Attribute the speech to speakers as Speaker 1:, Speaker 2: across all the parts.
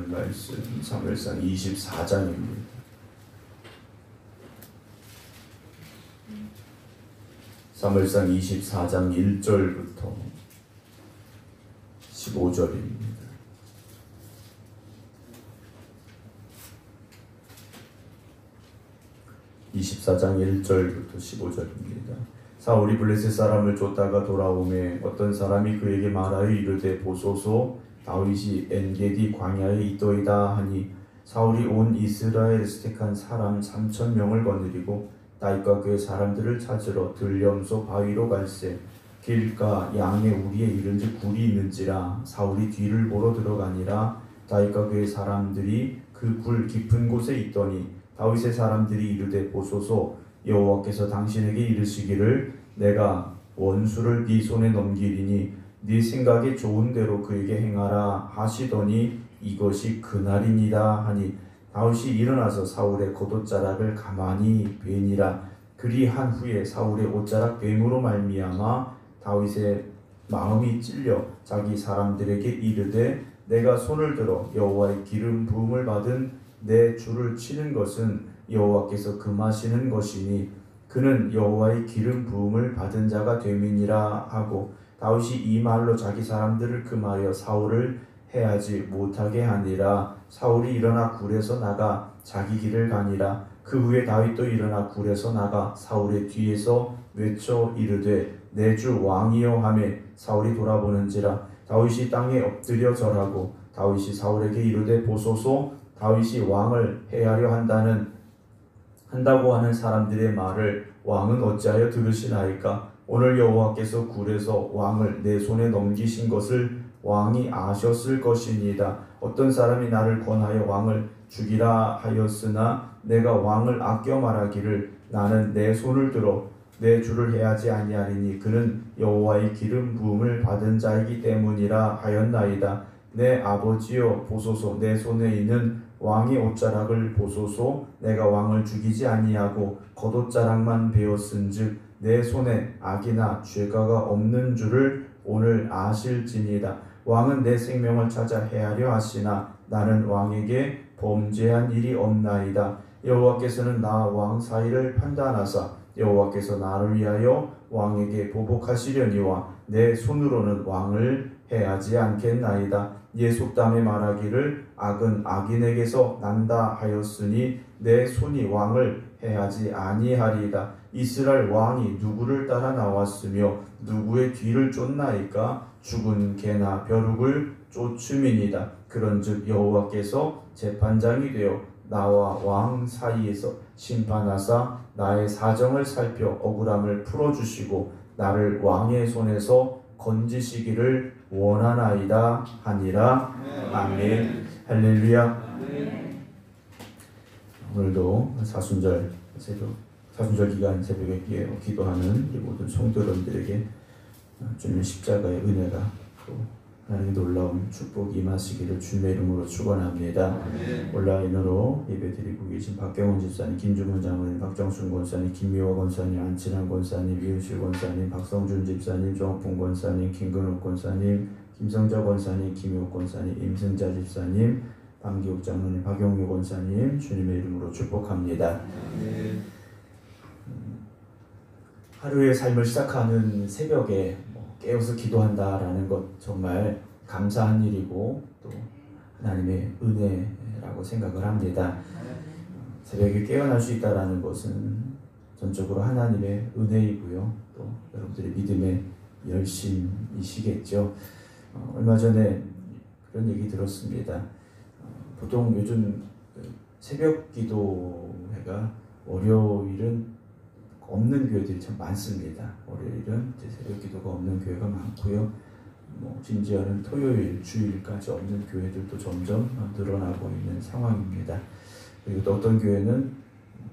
Speaker 1: 말씀 사무엘상 24장입니다. 사무엘상 24장 1절부터 15절입니다. (24장 1절부터 15절입니다) 사울이 블레셋 사람을 쫓다가 돌아오매 어떤 사람이 그에게 말하여 이르되 보소서 다윗이 엔게디 광야에 있도이다 하니 사울이 온 이스라엘에서 택한 사람 3,000명을 거느리고 다윗과 그의 사람들을 찾으러 들염소 바위로 갈새 길가 양의 우리에 이른즉 굴이 있는지라 사울이 뒤를 보러 들어가니라. 다윗과 그의 사람들이 그 굴 깊은 곳에 있더니 다윗의 사람들이 이르되 보소서 여호와께서 당신에게 이르시기를 내가 원수를 네 손에 넘기리니 네 생각에 좋은 대로 그에게 행하라 하시더니 이것이 그날이니라 하니 다윗이 일어나서 사울의 겉옷자락을 가만히 베니라. 그리한 후에 사울의 옷자락 뱀으로 말미암아 다윗의 마음이 찔려 자기 사람들에게 이르되 내가 손을 들어 여호와의 기름 부음을 받은 내 주를 치는 것은 여호와께서 금하시는 것이니 그는 여호와의 기름 부음을 받은 자가 됨이니라 하고 다윗이 이 말로 자기 사람들을 금하여 사울을 해하지 못하게 하니라. 사울이 일어나 굴에서 나가 자기 길을 가니라. 그 후에 다윗도 일어나 굴에서 나가 사울의 뒤에서 외쳐 이르되 내 주 왕이여 하매 사울이 돌아보는지라 다윗이 땅에 엎드려 절하고 다윗이 사울에게 이르되 보소서 다윗이 왕을 해하려 한다고 하는 사람들의 말을 왕은 어찌하여 들으시나이까? 오늘 여호와께서 굴에서 왕을 내 손에 넘기신 것을 왕이 아셨을 것이니이다. 어떤 사람이 나를 권하여 왕을 죽이라 하였으나 내가 왕을 아껴 말하기를 나는 내 손을 들어 내 주를 해하지 아니하리니 그는 여호와의 기름 부음을 받은 자이기 때문이라 하였나이다. 내 아버지여 보소서 내 손에 있는 왕의 옷자락을 보소서 내가 왕을 죽이지 아니하고 겉옷자락만 베었은즉 내 손에 악이나 죄가가 없는 줄을 오늘 아실지니이다. 왕은 내 생명을 찾아 해하려 하시나 나는 왕에게 범죄한 일이 없나이다. 여호와께서는 나 왕 사이를 판단하사 여호와께서 나를 위하여 왕에게 보복하시려니와 내 손으로는 왕을 해하지 않겠나이다. 예 속담에 말하기를 악은 악인에게서 난다 하였으니 내 손이 왕을 해하지 아니하리이다. 이스라엘 왕이 누구를 따라 나왔으며 누구의 뒤를 쫓나이까? 죽은 개나 벼룩을 쫓음이니이다. 그런즉 여호와께서 재판장이 되어 나와 왕 사이에서 심판하사 나의 사정을 살펴 억울함을 풀어주시고 나를 왕의 손에서 건지시기를 원하나이다 하니라. 아멘. 할렐루야. 오늘도 사순절 기간 새벽에 기도하는 우리 모든 성도님들에게 주님의 십자가의 은혜가 또 하나님의 놀라운 축복이 임하시기를 주님의 이름으로 축원합니다. 온라인으로 예배드리고 계신 박경원 집사님, 김주문 장로님, 박정순 권사님, 김미화 권사님, 안친환 권사님, 이은실 권사님, 박성준 집사님, 조학봉 권사님, 김근욱 권사님, 김성자 권사님, 김효 권사님, 임승자 집사님, 방기욱 장로님, 박용유 권사님 주님의 이름으로 축복합니다. 하루의 삶을 시작하는 새벽에 깨어서 기도한다라는 것 정말 감사한 일이고 또 하나님의 은혜라고 생각을 합니다. 새벽에 깨어날 수 있다라는 것은 전적으로 하나님의 은혜이고요. 또 여러분들의 믿음의 열심이시겠죠. 얼마 전에 그런 얘기 들었습니다. 보통 요즘 새벽 기도회가 월요일은 없는 교회들이 참 많습니다. 월요일은 새벽 기도가 없는 교회가 많고요. 심지어는 토요일, 주일까지 없는 교회들도 점점 늘어나고 있는 상황입니다. 그리고 또 어떤 교회는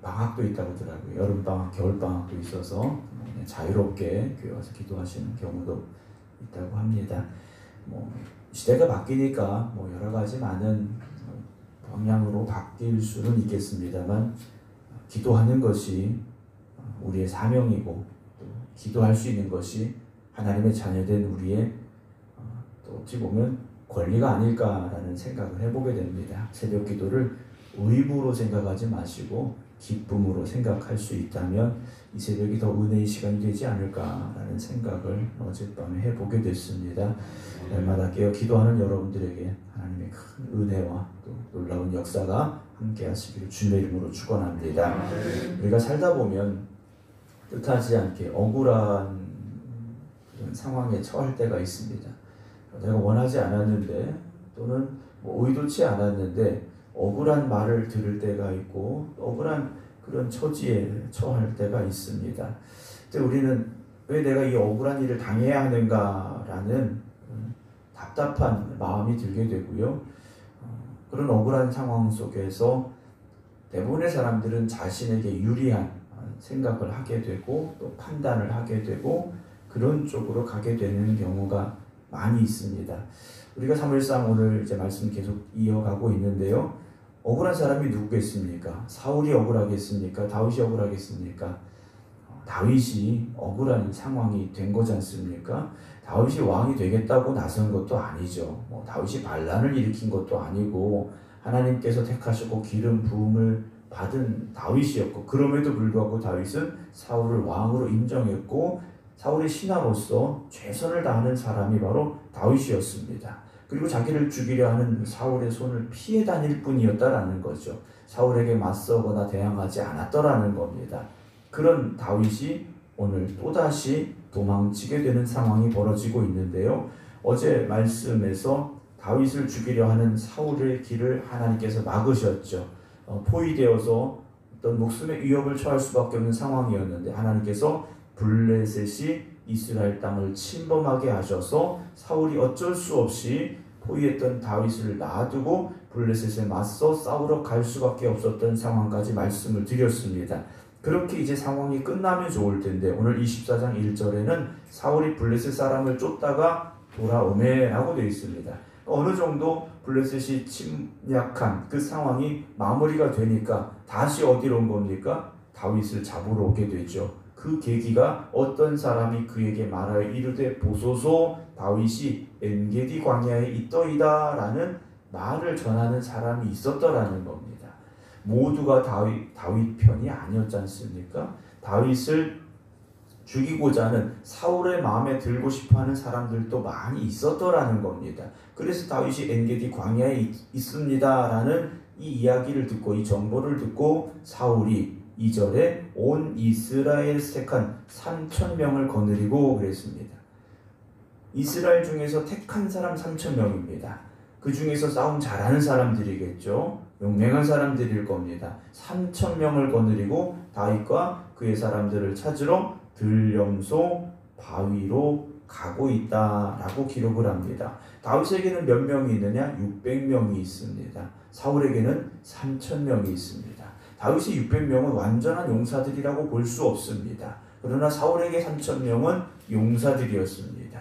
Speaker 1: 방학도 있다고 하더라고요. 여름방학, 겨울방학도 있어서 자유롭게 교회 와서 기도하시는 경우도 있다고 합니다. 시대가 바뀌니까 여러 가지 많은 방향으로 바뀔 수는 있겠습니다만 기도하는 것이 우리의 사명이고 또 기도할 수 있는 것이 하나님의 자녀된 우리의 또 어찌 보면 권리가 아닐까라는 생각을 해보게 됩니다. 새벽 기도를 의무로 생각하지 마시고 기쁨으로 생각할 수 있다면 이 새벽이 더 은혜의 시간이 되지 않을까라는 생각을 어젯밤에 해보게 됐습니다. 날마다 깨어 기도하는 여러분들에게 하나님의 큰 은혜와 또 놀라운 역사가 함께 하시기를 주님의 이름으로 축원합니다. 우리가 살다 보면 뜻하지 않게 억울한 그런 상황에 처할 때가 있습니다. 내가 원하지 않았는데 또는 의도치 않았는데 억울한 말을 들을 때가 있고 억울한 그런 처지에 처할 때가 있습니다. 그때 우리는 왜 내가 이 억울한 일을 당해야 하는가라는 답답한 마음이 들게 되고요. 그런 억울한 상황 속에서 대부분의 사람들은 자신에게 유리한 생각을 하게 되고 또 판단을 하게 되고 그런 쪽으로 가게 되는 경우가 많이 있습니다. 우리가 사무엘상 오늘 이제 말씀 계속 이어가고 있는데요. 억울한 사람이 누구겠습니까? 사울이 억울하겠습니까? 다윗이 억울하겠습니까? 다윗이 억울한 상황이 된 거지 않습니까? 다윗이 왕이 되겠다고 나선 것도 아니죠. 다윗이 반란을 일으킨 것도 아니고 하나님께서 택하셨고 기름 부음을 받은 다윗이었고 그럼에도 불구하고 다윗은 사울을 왕으로 인정했고 사울의 신하로서 최선을 다하는 사람이 바로 다윗이었습니다. 그리고 자기를 죽이려 하는 사울의 손을 피해 다닐 뿐이었다라는 거죠. 사울에게 맞서거나 대항하지 않았더라는 겁니다. 그런 다윗이 오늘 또다시 도망치게 되는 상황이 벌어지고 있는데요. 어제 말씀에서 다윗을 죽이려 하는 사울의 길을 하나님께서 막으셨죠. 포위되어서 어떤 목숨의 위협을 처할 수밖에 없는 상황이었는데 하나님께서 블레셋이 이스라엘 땅을 침범하게 하셔서 사울이 어쩔 수 없이 포위했던 다윗을 놔두고 블레셋에 맞서 싸우러 갈 수밖에 없었던 상황까지 말씀을 드렸습니다. 그렇게 이제 상황이 끝나면 좋을 텐데 오늘 24장 1절에는 사울이 블레셋 사람을 쫓다가 돌아오매 라고 되어 있습니다. 어느 정도 블레셋이 침략한 그 상황이 마무리가 되니까 다시 어디로 온 겁니까? 다윗을 잡으러 오게 되죠. 그 계기가 어떤 사람이 그에게 말하여 이르되 보소서 다윗이 엔게디 광야에 있더이다 라는 말을 전하는 사람이 있었더라는 겁니다. 모두가 다윗 편이 아니었지 않습니까? 다윗을 죽이고자 하는 사울의 마음에 들고 싶어하는 사람들도 많이 있었더라는 겁니다. 그래서 다윗이 엔게디 광야에 있습니다 라는 이 이야기를 듣고 이 정보를 듣고 사울이 2절에 온 이스라엘 택한 3,000명을 거느리고 그랬습니다. 이스라엘 중에서 택한 사람 3,000명입니다. 그 중에서 싸움 잘하는 사람들이겠죠. 용맹한 사람들일 겁니다. 3,000명을 거느리고 다윗과 그의 사람들을 찾으러 들염소 바위로 가고 있다라고 기록을 합니다. 다윗에게는 몇 명이 있느냐? 600명이 있습니다. 사울에게는 3,000명이 있습니다. 다윗의 600명은 완전한 용사들이라고 볼 수 없습니다. 그러나 사울에게 3,000명은 용사들이었습니다.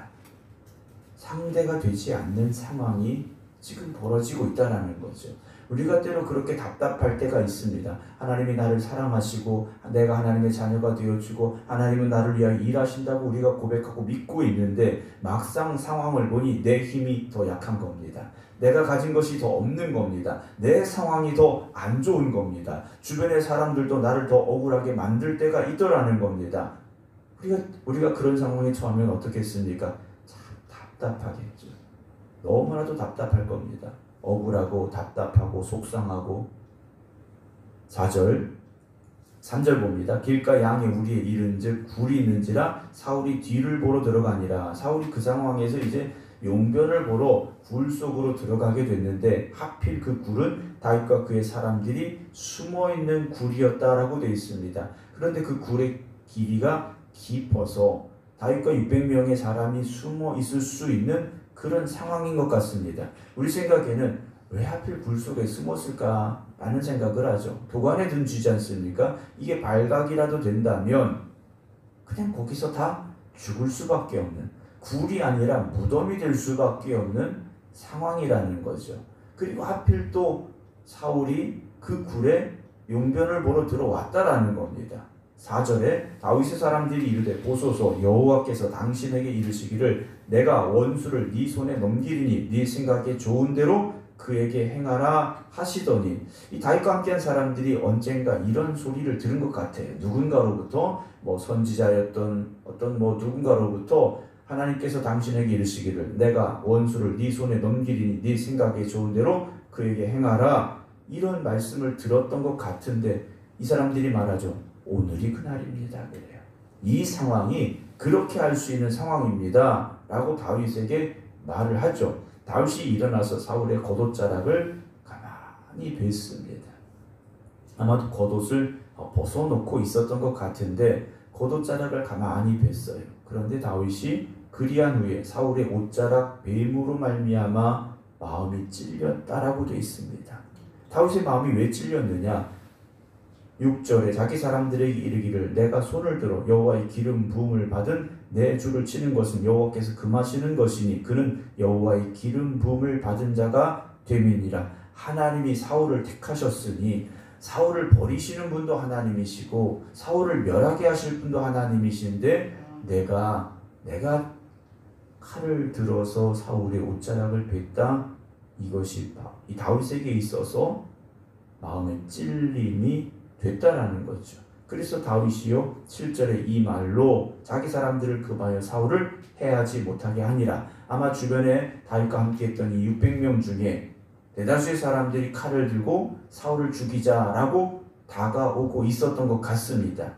Speaker 1: 상대가 되지 않는 상황이 지금 벌어지고 있다는 거죠. 우리가 때로 그렇게 답답할 때가 있습니다. 하나님이 나를 사랑하시고 내가 하나님의 자녀가 되어주고 하나님은 나를 위하여 일하신다고 우리가 고백하고 믿고 있는데 막상 상황을 보니 내 힘이 더 약한 겁니다. 내가 가진 것이 더 없는 겁니다. 내 상황이 더 안 좋은 겁니다. 주변의 사람들도 나를 더 억울하게 만들 때가 있더라는 겁니다. 우리가 그런 상황에 처하면 어떻겠습니까? 참 답답하겠죠. 너무나도 답답할 겁니다. 억울하고 답답하고 속상하고 4절 3절 봅니다. 길가 양의 우리에 이른즉 굴이 있는지라 사울이 뒤를 보러 들어가니라. 사울이 그 상황에서 이제 용변을 보러 굴 속으로 들어가게 됐는데 하필 그 굴은 다윗과 그의 사람들이 숨어있는 굴이었다라고 되어 있습니다. 그런데 그 굴의 길이가 깊어서 다윗과 600명의 사람이 숨어 있을 수 있는 그런 상황인 것 같습니다. 우리 생각에는 왜 하필 굴 속에 숨었을까 라는 생각을 하죠. 도관에 든 쥐지 않습니까? 이게 발각이라도 된다면 그냥 거기서 다 죽을 수밖에 없는, 굴이 아니라 무덤이 될 수밖에 없는 상황이라는 거죠. 그리고 하필 또 사울이 그 굴에 용변을 보러 들어왔다라는 겁니다. 4절에 다윗의 사람들이 이르되 보소서 여호와께서 당신에게 이르시기를 내가 원수를 네 손에 넘기리니 네 생각에 좋은 대로 그에게 행하라 하시더니 이 다윗과 함께한 사람들이 언젠가 이런 소리를 들은 것 같아요. 누군가로부터 선지자였던 어떤 누군가로부터 하나님께서 당신에게 이르시기를 내가 원수를 네 손에 넘기리니 네 생각에 좋은 대로 그에게 행하라 이런 말씀을 들었던 것 같은데 이 사람들이 말하죠. 오늘이 그날입니다. 그래요. 이 상황이 그렇게 할 수 있는 상황입니다. 라고 다윗에게 말을 하죠. 다윗이 일어나서 사울의 겉옷자락을 가만히 뵀습니다. 아마도 겉옷을 벗어놓고 있었던 것 같은데 겉옷자락을 가만히 뵀어요. 그런데 다윗이 그리한 후에 사울의 옷자락 뱀으로 말미암아 마음이 찔렸다라고 되어 있습니다. 다윗의 마음이 왜 찔렸느냐? 6절에 자기 사람들에게 이르기를 내가 손을 들어 여호와의 기름 부음을 받은 내 주를 치는 것은 여호와께서 금하시는 것이니 그는 여호와의 기름 부음을 받은 자가 됨이니라. 하나님이 사울을 택하셨으니 사울을 버리시는 분도 하나님이시고 사울을 멸하게 하실 분도 하나님이신데 내가 칼을 들어서 사울의 옷자락을 뱉다. 이것이 이 다윗에게 있어서 마음의 찔림이 됐다라는 거죠. 그래서 다윗이요 7절에 이 말로 자기 사람들을 금하여 사울을 해하지 못하게 하니라. 아마 주변에 다윗과 함께했던 이 600명 중에 대다수의 사람들이 칼을 들고 사울을 죽이자라고 다가오고 있었던 것 같습니다.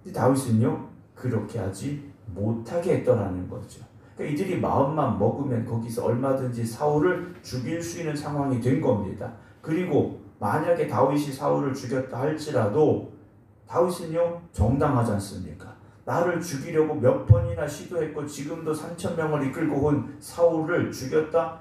Speaker 1: 근데 다윗은요 그렇게 하지 못하게 했더라는 거죠. 그러니까 이들이 마음만 먹으면 거기서 얼마든지 사울을 죽일 수 있는 상황이 된 겁니다. 그리고 만약에 다윗이 사울을 죽였다 할지라도 다윗은요 정당하지 않습니까? 나를 죽이려고 몇 번이나 시도했고 지금도 3,000명을 이끌고 온 사울을 죽였다?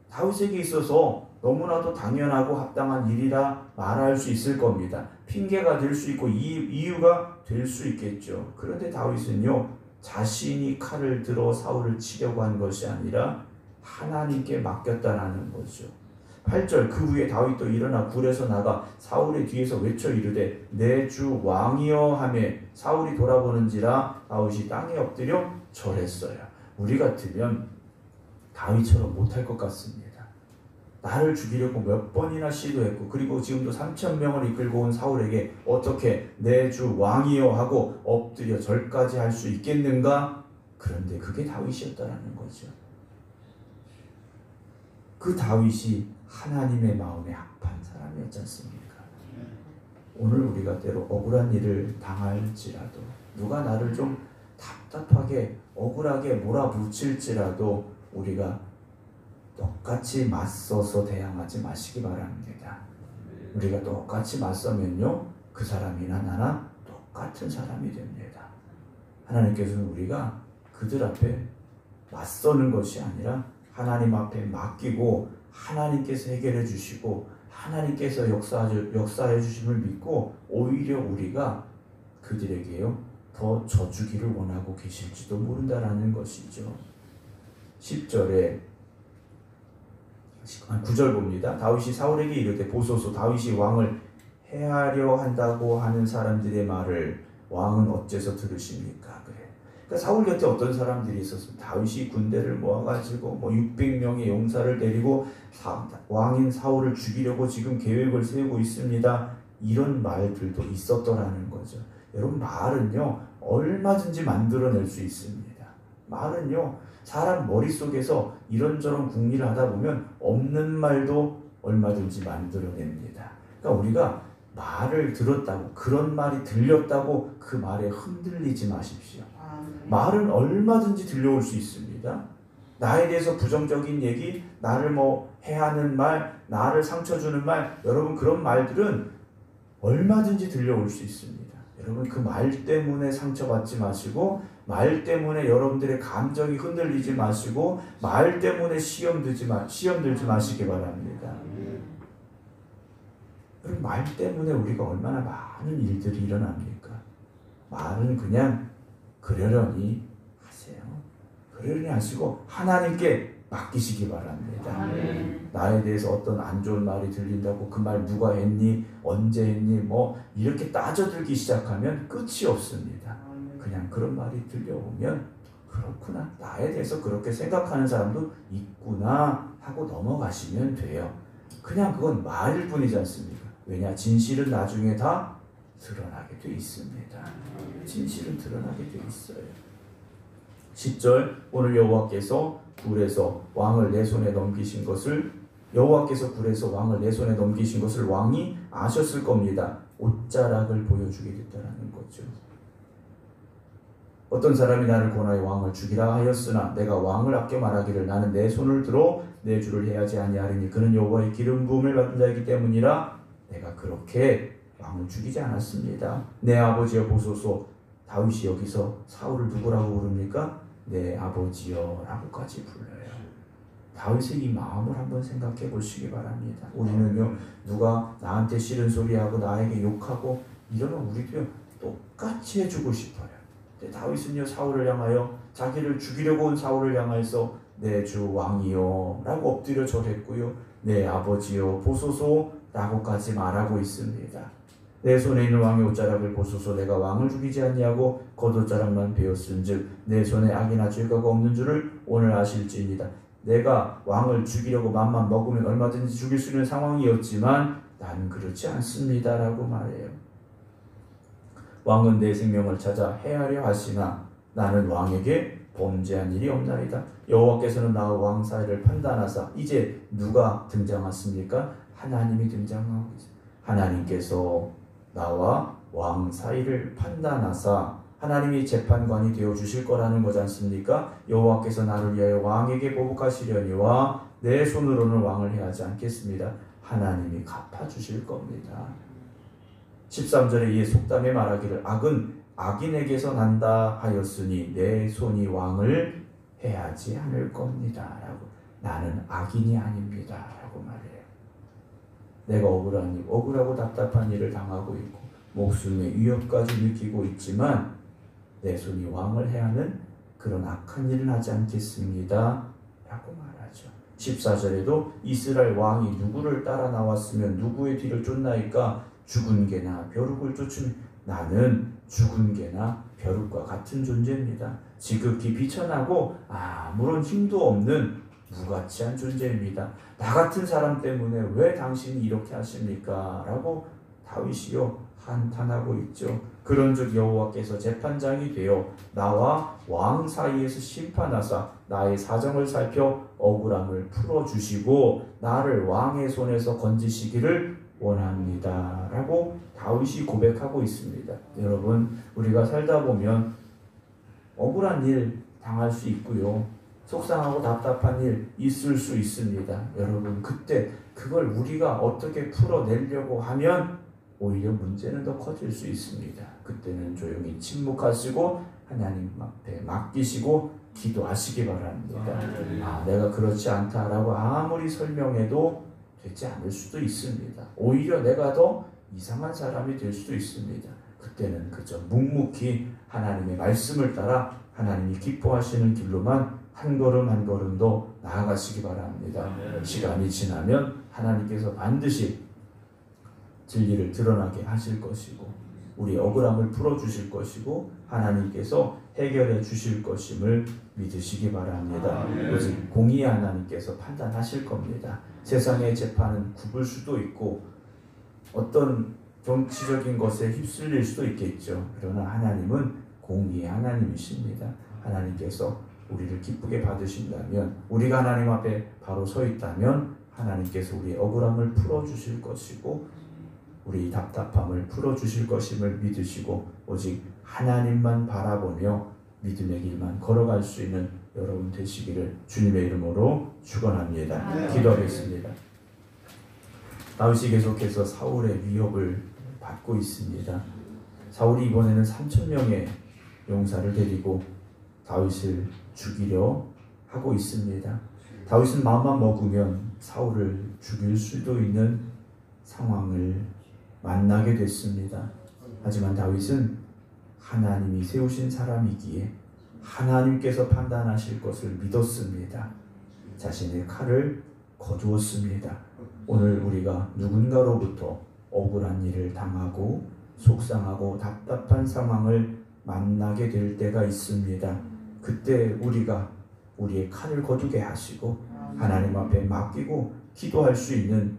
Speaker 1: 다윗에게 있어서 너무나도 당연하고 합당한 일이라 말할 수 있을 겁니다. 핑계가 될 수 있고 이유가 될 수 있겠죠. 그런데 다윗은요 자신이 칼을 들어 사울을 치려고 한 것이 아니라 하나님께 맡겼다라는 거죠. 8절 그 후에 다윗도 일어나 굴에서 나가 사울의 뒤에서 외쳐 이르되 내 주 왕이여 하매 사울이 돌아보는지라 다윗이 땅에 엎드려 절했어요. 우리 같으면 다윗처럼 못할 것 같습니다. 나를 죽이려고 몇 번이나 시도했고 그리고 지금도 3,000명을 이끌고 온 사울에게 어떻게 내 주 왕이여 하고 엎드려 절까지 할 수 있겠는가? 그런데 그게 다윗이었다라는 거죠. 그 다윗이 하나님의 마음에 합한 사람이었지 않습니까? 오늘 우리가 때로 억울한 일을 당할지라도 누가 나를 좀 답답하게 억울하게 몰아붙일지라도 우리가 똑같이 맞서서 대항하지 마시기 바랍니다. 우리가 똑같이 맞서면요 그 사람이나 나나 똑같은 사람이 됩니다. 하나님께서는 우리가 그들 앞에 맞서는 것이 아니라 하나님 앞에 맡기고 하나님께서 해결해 주시고 하나님께서 역사해 주심을 믿고 오히려 우리가 그들에게요 더 져주기를 원하고 계실지도 모른다라는 것이죠. 10절에 9절 봅니다. 다윗이 사울에게 이르되 보소서 다윗이 왕을 해하려 한다고 하는 사람들의 말을 왕은 어째서 들으십니까? 그래. 그러니까 사울 곁에 어떤 사람들이 있었습니다. 다윗이 군대를 모아가지고 600명의 용사를 데리고 왕인 사울을 죽이려고 지금 계획을 세우고 있습니다. 이런 말들도 있었더라는 거죠. 여러분 말은요 얼마든지 만들어낼 수 있습니다. 말은요 사람 머릿속에서 이런저런 궁리를 하다 보면 없는 말도 얼마든지 만들어냅니다. 그러니까 우리가 말을 들었다고 그런 말이 들렸다고 그 말에 흔들리지 마십시오. 말은 얼마든지 들려올 수 있습니다. 나에 대해서 부정적인 얘기, 나를 해하는 말, 나를 상처 주는 말, 여러분 그런 말들은 얼마든지 들려올 수 있습니다. 여러분 그 말 때문에 상처받지 마시고 말 때문에 여러분들의 감정이 흔들리지 마시고 말 때문에 시험 들지 마시기 바랍니다. 그럼 말 때문에 우리가 얼마나 많은 일들이 일어납니까? 말은 그냥 그러려니 하세요. 그러려니 하시고 하나님께 맡기시기 바랍니다.
Speaker 2: 아멘.
Speaker 1: 나에 대해서 어떤 안 좋은 말이 들린다고 그 말 누가 했니? 언제 했니? 뭐 이렇게 따져들기 시작하면 끝이 없습니다. 그냥 그런 말이 들려오면 그렇구나. 나에 대해서 그렇게 생각하는 사람도 있구나 하고 넘어가시면 돼요. 그냥 그건 말일 뿐이지 않습니까? 왜냐? 진실은 나중에 다 드러나게 돼 있습니다. 진실은 드러나게 돼 있어요. 10절 오늘 여호와께서 굴에서 왕을 내 손에 넘기신 것을 왕이 아셨을 겁니다. 옷자락을 보여주게 됐다라는 거죠. 어떤 사람이 나를 권하여 왕을 죽이라 하였으나 내가 왕을 아껴 말하기를 나는 내 손을 들어 내 주를 해야지 아니하리니 그는 여호와의 기름 부음을 받은 자이기 때문이라. 내가 그렇게 왕을 죽이지 않았습니다. 내 아버지여 보소서. 다윗이 여기서 사울을 누구라고 부릅니까? 내 아버지여 라고까지 불러요. 다윗의 이 마음을 한번 생각해 보시기 바랍니다. 우리는요, 누가 나한테 싫은 소리하고 나에게 욕하고 이러면 우리도요 똑같이 해주고 싶어요. 근데 다윗은요, 사울을 향하여, 자기를 죽이려고 온 사울을 향해서 내 주 왕이요 라고 엎드려 절했고요, 내 아버지요 보소서 라고까지 말하고 있습니다. 내 손에 있는 왕의 옷자락을 보소서. 내가 왕을 죽이지 아니하고 겉옷자락만 베었은즉 내 손에 악이나 죄가가 없는 줄을 오늘 아실지니이다. 내가 왕을 죽이려고 맘만 먹으면 얼마든지 죽일 수 있는 상황이었지만 나는 그렇지 않습니다 라고 말해요. 왕은 내 생명을 찾아 해하려 하시나 나는 왕에게 범죄한 일이 없나이다. 여호와께서는 나와 왕 사이를 판단하사. 이제 누가 등장했습니까? 하나님이 등장하고 있습니다. 하나님께서 나와 왕 사이를 판단하사 하나님이 재판관이 되어 주실 거라는 거지 않습니까? 여호와께서 나를 위하여 왕에게 보복하시려니와 내 손으로는 왕을 해하지 않겠습니다. 하나님이 갚아주실 겁니다. 13절에 이에 속담에 말하기를 악은 악인에게서 난다 하였으니 내 손이 왕을 해하지 않을 겁니다 라고. 나는 악인이 아닙니다 라고 말해요. 내가 억울하고 답답한 일을 당하고 있고 목숨의 위협까지 느끼고 있지만 내 손이 왕을 해하는 그런 악한 일은 하지 않겠습니다 라고 말하죠. 14절에도 이스라엘 왕이 누구를 따라 나왔으면 누구의 뒤를 쫓나이까? 죽은 개나 벼룩을 쫓으면 나는 죽은 개나 벼룩과 같은 존재입니다. 지극히 비천하고 아무런 힘도 없는 무가치한 존재입니다. 나 같은 사람 때문에 왜 당신이 이렇게 하십니까? 라고 다윗이요 한탄하고 있죠. 그런즉 여호와께서 재판장이 되어 나와 왕 사이에서 심판하사 나의 사정을 살펴 억울함을 풀어주시고 나를 왕의 손에서 건지시기를 원합니다 라고 다윗이 고백하고 있습니다. 여러분, 우리가 살다 보면 억울한 일 당할 수 있고요, 속상하고 답답한 일 있을 수 있습니다. 여러분, 그때 그걸 우리가 어떻게 풀어내려고 하면 오히려 문제는 더 커질 수 있습니다. 그때는 조용히 침묵하시고 하나님 앞에 맡기시고 기도하시기 바랍니다. 내가 그렇지 않다라고 아무리 설명해도 되지 않을 수도 있습니다. 오히려 내가 더 이상한 사람이 될 수도 있습니다. 그때는 그저 묵묵히 하나님의 말씀을 따라 하나님이 기뻐하시는 길로만 한 걸음 한 걸음 더 나아가시기 바랍니다. 시간이 지나면 하나님께서 반드시 진리를 드러나게 하실 것이고 우리 억울함을 풀어주실 것이고 하나님께서 해결해 주실 것임을 믿으시기 바랍니다. 오직 공의의 하나님께서 판단하실 겁니다. 세상의 재판은 굽을 수도 있고 어떤 정치적인 것에 휩쓸릴 수도 있겠죠. 그러나 하나님은 공의의 하나님이십니다. 하나님께서 우리를 기쁘게 받으신다면, 우리가 하나님 앞에 바로 서 있다면 하나님께서 우리의 억울함을 풀어주실 것이고 우리 답답함을 풀어주실 것임을 믿으시고 오직 하나님만 바라보며 믿음의 길만 걸어갈 수 있는 여러분 되시기를 주님의 이름으로 축원합니다. 기도하겠습니다. 다윗이 계속해서 사울의 위협을 받고 있습니다. 사울이 이번에는 3,000명의 용사를 데리고 다윗을 죽이려 하고 있습니다. 다윗은 마음만 먹으면 사울을 죽일 수도 있는 상황을 만나게 됐습니다. 하지만 다윗은 하나님이 세우신 사람이기에 하나님께서 판단하실 것을 믿었습니다. 자신의 칼을 거두었습니다. 오늘 우리가 누군가로부터 억울한 일을 당하고 속상하고 답답한 상황을 만나게 될 때가 있습니다. 그때 우리가 우리의 칼을 거두게 하시고 하나님 앞에 맡기고 기도할 수 있는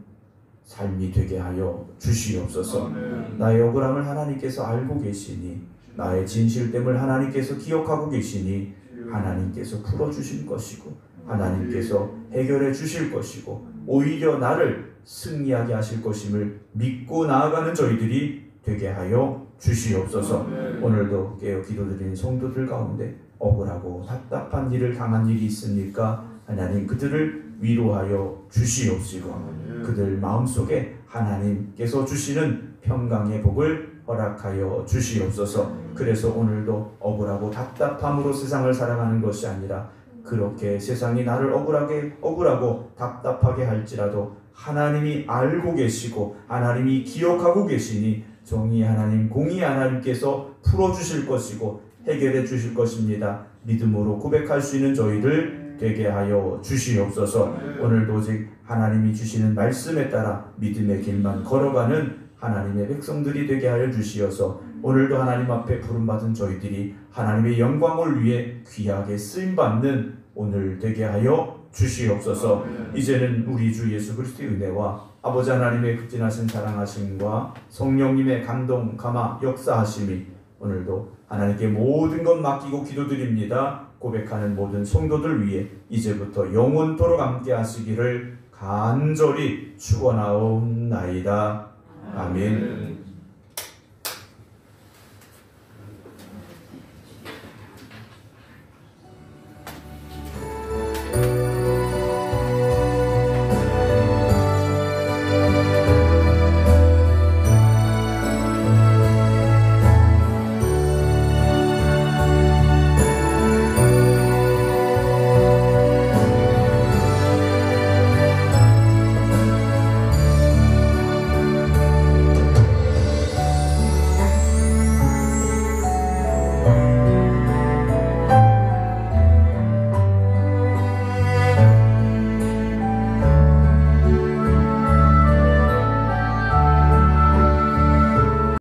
Speaker 1: 삶이 되게 하여 주시옵소서. 나의 억울함을 하나님께서 알고 계시니, 나의 진실됨을 하나님께서 기억하고 계시니 하나님께서 풀어주실 것이고 하나님께서 해결해 주실 것이고 오히려 나를 승리하게 하실 것임을 믿고 나아가는 저희들이 되게 하여 주시옵소서. 오늘도 깨어 기도드리는 성도들 가운데 억울하고 답답한 일을 당한 일이 있습니까? 하나님 그들을 위로하여 주시옵시고 그들 마음속에 하나님께서 주시는 평강의 복을 허락하여 주시옵소서. 그래서 오늘도 억울하고 답답함으로 세상을 살아가는 것이 아니라 그렇게 세상이 나를 억울하고 답답하게 할지라도 하나님이 알고 계시고 하나님이 기억하고 계시니 정의 하나님, 공의 하나님께서 풀어주실 것이고 해결해 주실 것입니다. 믿음으로 고백할 수 있는 저희들 되게 하여 주시옵소서. 오늘도 오직 하나님이 주시는 말씀에 따라 믿음의 길만 걸어가는 하나님의 백성들이 되게 하여 주시어서 오늘도 하나님 앞에 부름받은 저희들이 하나님의 영광을 위해 귀하게 쓰임받는 오늘 되게 하여 주시옵소서. 이제는 우리 주 예수 그리스도의 은혜와 아버지 하나님의 극진하신 사랑하심과 성령님의 감동, 감화, 역사하심이 오늘도 하나님께 모든 것 맡기고 기도드립니다. 고백하는 모든 성도들 위해 이제부터 영원토록 함께 하시기를 간절히 축원하옵나이다. 아멘.